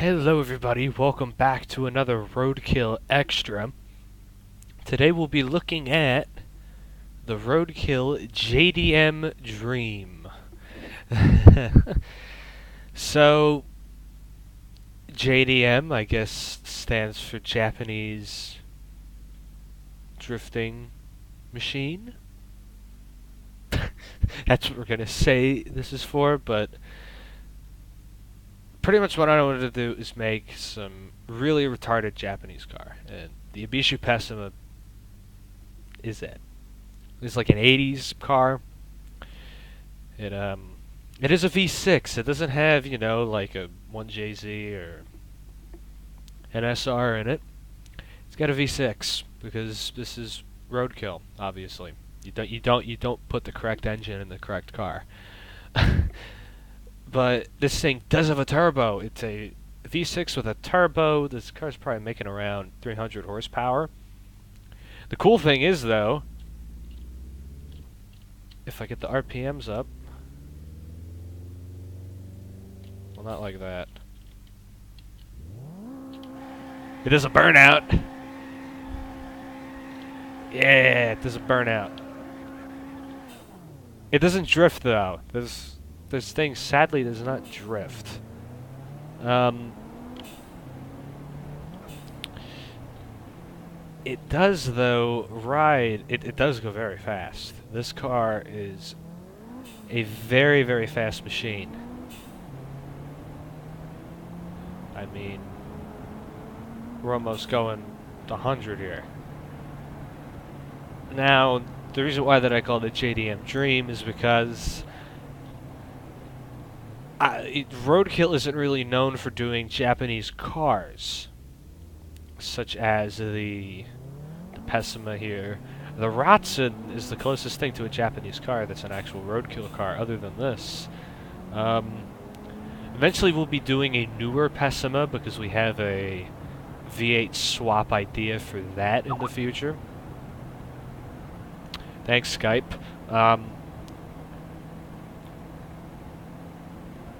Hello everybody, welcome back to another RoadKill Extra. Today we'll be looking at the RoadKill JDM Dream. So, JDM, I guess, stands for Japanese Drifting Machine. That's what we're gonna say this is for, but pretty much what I wanted to do is make some really retarded Japanese car, and the Ibishu Pessima is it. It's like an 80s car. It is a V6. It doesn't have, like a 1JZ or an SR in it. It's got a V6 because this is roadkill, obviously. You don't put the correct engine in the correct car. But this thing does have a turbo. It's a V6 with a turbo. This car's probably making around 300 horsepower. The cool thing is, though, if I get the RPMs up, well, not like that. It does a burnout. Yeah, it does a burnout. It doesn't drift, though. This thing sadly does not drift. It does, though, ride. It does go very fast. This car is a very, very fast machine. I mean, we're almost going 100 here. Now, the reason why that I call it JDM Dream is because RoadKill isn't really known for doing Japanese cars, such as the Pessima here. The Ratsun is the closest thing to a Japanese car that's an actual roadkill car other than this. Eventually we'll be doing a newer Pessima because we have a V8 swap idea for that in the future. Thanks, Skype.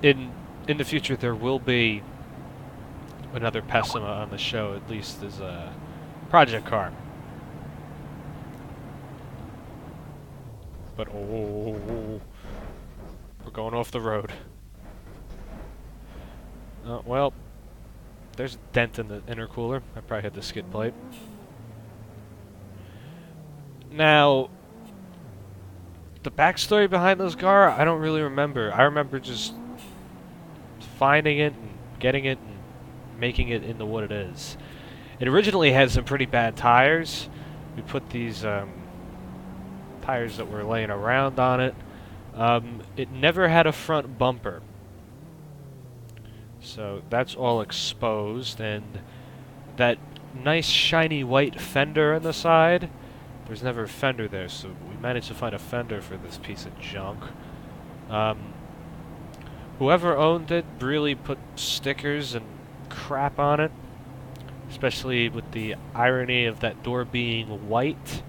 In the future there will be another Pessima on the show, at least as a project car. But oh, we're going off the road. Well, there's a dent in the intercooler. I probably hit the skid plate. Now, the backstory behind this car, I don't really remember. I remember just finding it and getting it and making it into what it is. It originally had some pretty bad tires. We put these tires that were laying around on it. It never had a front bumper. So that's all exposed, and that nice shiny white fender on the side, there's never a fender there, so we managed to find a fender for this piece of junk. Whoever owned it really put stickers and crap on it, especially with the irony of that door being white.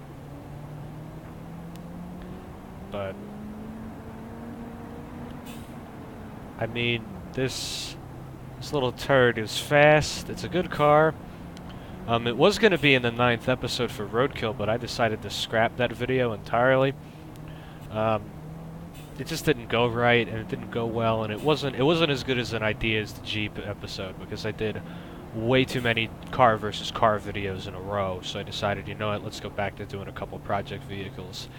But I mean, this little turd is fast. It's a good car. It was going to be in the 9th episode for RoadKill, but I decided to scrap that video entirely. It just didn't go right, and it didn't go well, and it wasn't as good as an idea as the Jeep episode, because I did way too many car versus car videos in a row. So I decided, you know what, let's go back to doing a couple project vehicles.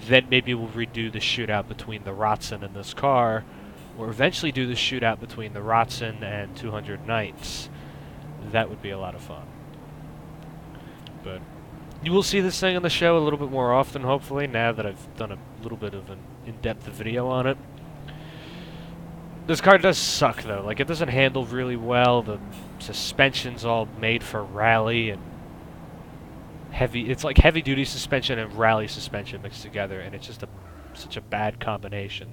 Then maybe we'll redo the shootout between the Ratsun and this car, or eventually do the shootout between the Ratsun and 200 Knights. That would be a lot of fun. But you will see this thing on the show a little bit more often, hopefully, now that I've done a little bit of an in-depth video on it. This car does suck, though. Like, it doesn't handle really well. The suspension's all made for rally and heavy. It's like heavy-duty suspension and rally suspension mixed together, and it's just such a bad combination.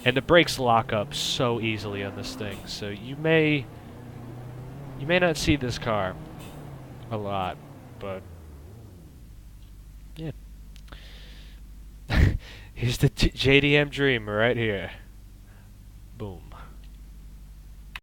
And the brakes lock up so easily on this thing, so you may not see this car a lot, but yeah. Here's the JDM Dream right here. Boom.